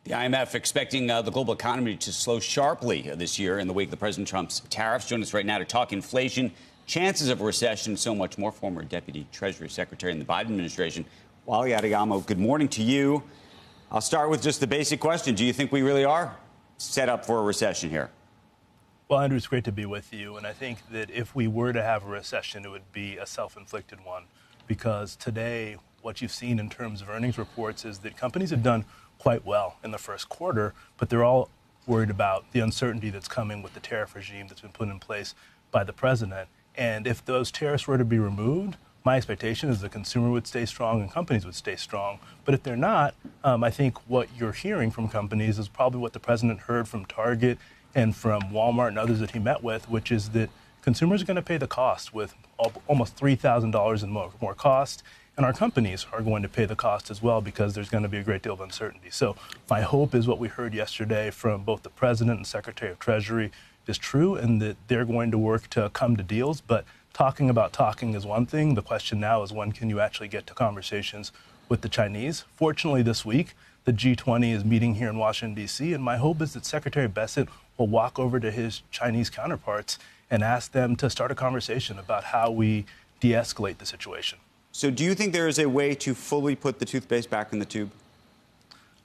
The IMF expecting the global economy to slow sharply this year in the wake of President Trump's tariffs. Join us right now to talk inflation, chances of a recession, and so much more. Former Deputy Treasury Secretary in the Biden administration, Wally Adeyemo, good morning to you. I'll start with just the basic question. Do you think we really are set up for a recession here? Well, Andrew, it's great to be with you. And I think that if we were to have a recession, it would be a self-inflicted one. Because today, what you've seen in terms of earnings reports is that companies have done quite well in the first quarter, but they're all worried about the uncertainty that's coming with the tariff regime that's been put in place by the president. And if those tariffs were to be removed, my expectation is the consumer would stay strong and companies would stay strong. But if they're not, I think what you're hearing from companies is probably what the president heard from Target and from Walmart and others that he met with, which is that consumers are going to pay the cost with almost $3,000 in more cost. And our companies are going to pay the cost as well because there's going to be a great deal of uncertainty. So my hope is what we heard yesterday from both the president and Secretary of Treasury is true, and that they're going to work to come to deals. But talking about talking is one thing. The question now is, when can you actually get to conversations with the Chinese? Fortunately, this week, the G20 is meeting here in Washington, D.C., and my hope is that Secretary Bessent will walk over to his Chinese counterparts and ask them to start a conversation about how we de-escalate the situation. So do you think there is a way to fully put the toothpaste back in the tube?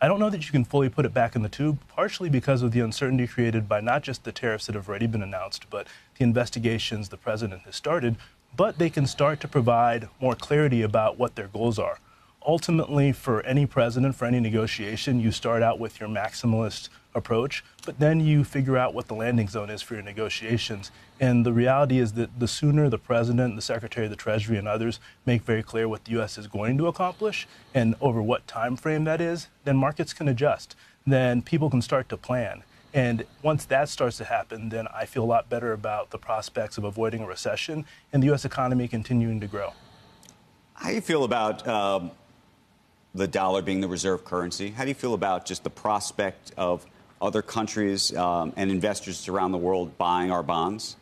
I don't know that you can fully put it back in the tube, partially because of the uncertainty created by not just the tariffs that have already been announced, but the investigations the president has started. But they can start to provide more clarity about what their goals are. Ultimately, for any president, for any negotiation, you start out with your maximalist approach, but then you figure out what the landing zone is for your negotiations. And the reality is that the sooner the president, the Secretary of the Treasury, and others make very clear what the U.S. is going to accomplish and over what time frame that is, then markets can adjust. Then people can start to plan. And once that starts to happen, then I feel a lot better about the prospects of avoiding a recession and the U.S. economy continuing to grow. How do you feel about the dollar being the reserve currency? How do you feel about just the prospect of other countries and investors around the world buying our bonds?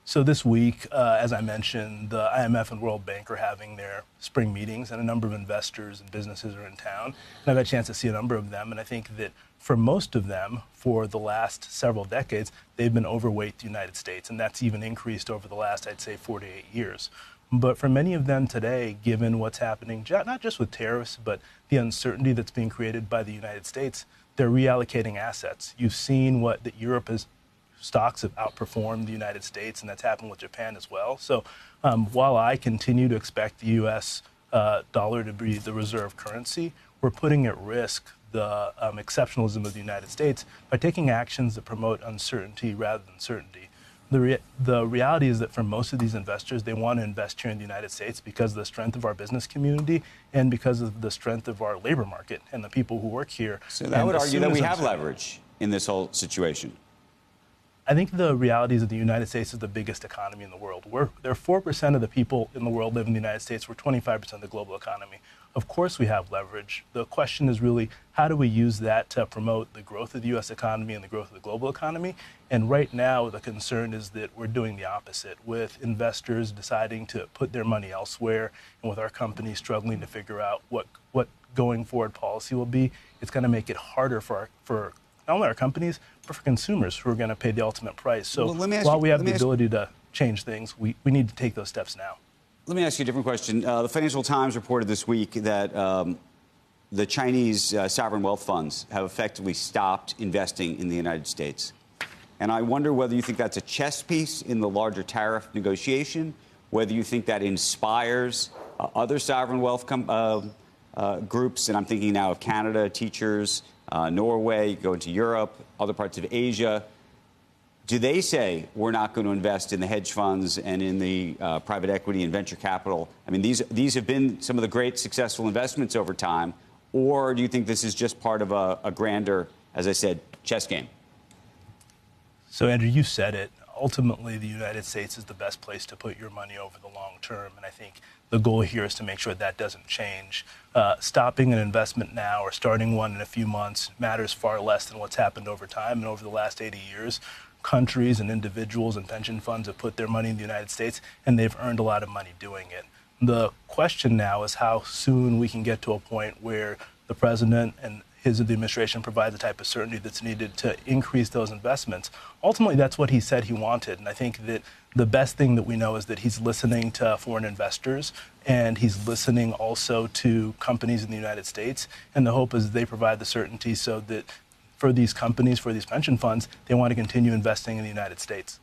So this week, as I mentioned, the IMF and World Bank are having their spring meetings, and a number of investors and businesses are in town. And I've had a chance to see a number of them, and I think that for most of them, for the last several decades, they've been overweight the United States, and that's even increased over the last, I'd say, 4 to 8 years. But for many of them today, given what's happening, not just with tariffs, but the uncertainty that's being created by the United States, they're reallocating assets. You've seen that Europe has stocks have outperformed the United States, and that's happened with Japan as well. So while I continue to expect the U.S. Dollar to be the reserve currency, we're putting at risk the exceptionalism of the United States by taking actions that promote uncertainty rather than certainty. The reality is that for most of these investors, they want to invest here in the United States because of the strength of our business community and because of the strength of our labor market and the people who work here. So that would argue that we have leverage in this whole situation. I think the reality is that the United States is the biggest economy in the world. There are 4% of the people in the world live in the United States. We're 25% of the global economy. Of course we have leverage. The question is really, how do we use that to promote the growth of the U.S. economy and the growth of the global economy? And right now, the concern is that we're doing the opposite, with investors deciding to put their money elsewhere and with our companies struggling to figure out what going forward policy will be. It's going to make it harder for not only our companies, but for consumers who are going to pay the ultimate price. So while we have the ability to change things, we need to take those steps now. Let me ask you a different question. The Financial Times reported this week that the Chinese sovereign wealth funds have effectively stopped investing in the United States. And I wonder whether you think that's a chess piece in the larger tariff negotiation, whether you think that inspires other sovereign wealth groups, and I'm thinking now of Canada, teachers, Norway, go into Europe, other parts of Asia. Do they say we're not going to invest in the hedge funds and in the private equity and venture capital? I mean, these have been some of the great successful investments over time. Or do you think this is just part of a grander, as I said, chess game? So, Andrew, you said it. Ultimately, the United States is the best place to put your money over the long term. And I think the goal here is to make sure that doesn't change. Stopping an investment now or starting one in a few months matters far less than what's happened over time. And over the last 80 years, countries and individuals and pension funds have put their money in the United States, and they've earned a lot of money doing it. The question now is how soon we can get to a point where the president and the administration provide the type of certainty that's needed to increase those investments. Ultimately, that's what he said he wanted. And I think that the best thing that we know is that he's listening to foreign investors, and he's listening also to companies in the United States. And the hope is they provide the certainty so that for these companies, for these pension funds, they want to continue investing in the United States.